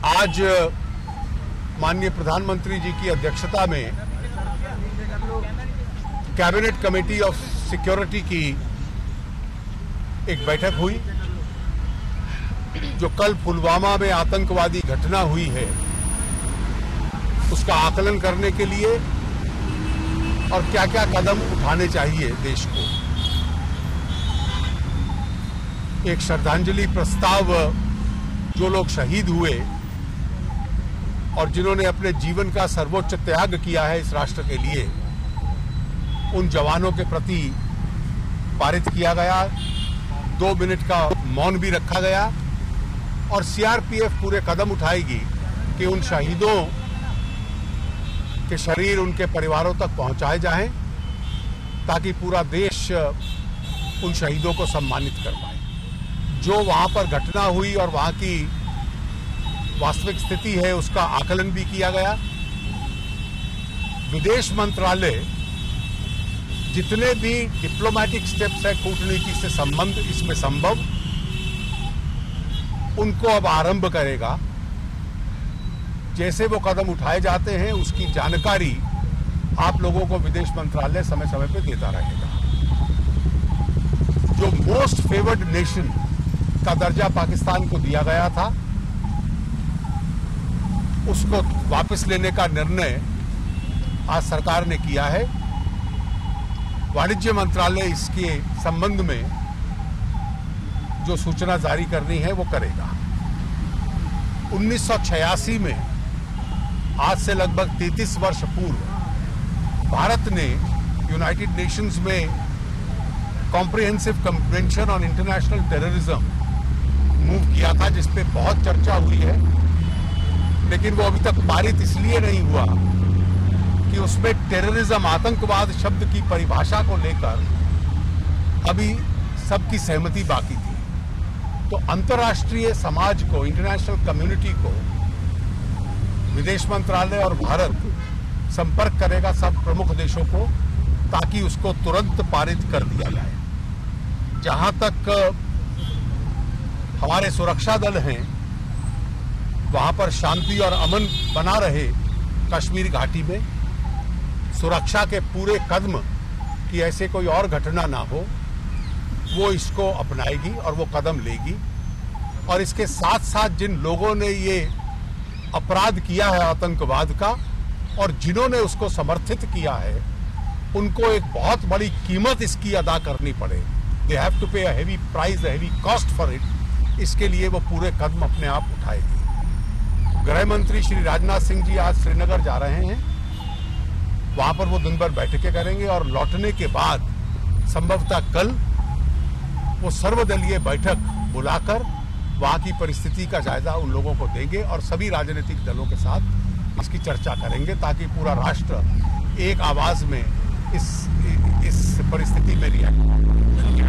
आज माननीय प्रधानमंत्री जी की अध्यक्षता में कैबिनेट कमेटी ऑफ सिक्योरिटी की एक बैठक हुई, जो कल पुलवामा में आतंकवादी घटना हुई है उसका आकलन करने के लिए और क्या क्या कदम उठाने चाहिए देश को। एक श्रद्धांजलि प्रस्ताव जो लोग शहीद हुए और जिन्होंने अपने जीवन का सर्वोच्च त्याग किया है इस राष्ट्र के लिए, उन जवानों के प्रति पारित किया गया। 2 मिनट का मौन भी रखा गया और सीआरपीएफ पूरे कदम उठाएगी कि उन शहीदों के शरीर उनके परिवारों तक पहुंचाए जाएं, ताकि पूरा देश उन शहीदों को सम्मानित कर पाए। जो वहां पर घटना हुई और वहां की वास्तविक स्थिति है उसका आकलन भी किया गया। विदेश मंत्रालय जितने भी डिप्लोमेटिक स्टेप्स है कूटनीति से संबंध इसमें संभव, उनको अब आरंभ करेगा। जैसे वो कदम उठाए जाते हैं उसकी जानकारी आप लोगों को विदेश मंत्रालय समय समय पर देता रहेगा। जो मोस्ट फेवर्ड नेशन का दर्जा पाकिस्तान को दिया गया था, उसको वापस लेने का निर्णय आज सरकार ने किया है। वाणिज्य मंत्रालय इसके संबंध में जो सूचना जारी करनी है वो करेगा। 1986 में, आज से लगभग 33 वर्ष पूर्व, भारत ने यूनाइटेड नेशंस में comprehensive convention on international terrorism move किया था, जिसपे बहुत चर्चा हुई है, लेकिन वो अभी तक पारित इसलिए नहीं हुआ कि उसमें टेररिज्म, आतंकवाद शब्द की परिभाषा को लेकर अभी सबकी सहमति बाकी थी। तो अंतर्राष्ट्रीय समाज को, इंटरनेशनल कम्युनिटी को विदेश मंत्रालय और भारत संपर्क करेगा सब प्रमुख देशों को, ताकि उसको तुरंत पारित कर दिया जाए। जहां तक हमारे सुरक्षा दल हैं, वहां पर शांति और अमन बना रहे कश्मीर घाटी में, सुरक्षा के पूरे कदम कि ऐसे कोई और घटना ना हो, वो इसको अपनाएगी और वो कदम लेगी। और इसके साथ साथ जिन लोगों ने ये अपराध किया है आतंकवाद का और जिन्होंने उसको समर्थित किया है, उनको एक बहुत बड़ी कीमत इसकी अदा करनी पड़े। दे हैव टू पे a heavy price, a heavy cost for it. इसके लिए वो पूरे कदम अपने आप उठाएगी। गृह मंत्री श्री राजनाथ सिंह जी आज श्रीनगर जा रहे हैं, वहां पर वो दिन भर बैठकें करेंगे और लौटने के बाद संभवतः कल वो सर्वदलीय बैठक बुलाकर वहां की परिस्थिति का जायजा उन लोगों को देंगे और सभी राजनीतिक दलों के साथ इसकी चर्चा करेंगे, ताकि पूरा राष्ट्र एक आवाज में इस परिस्थिति में रिएक्ट करे।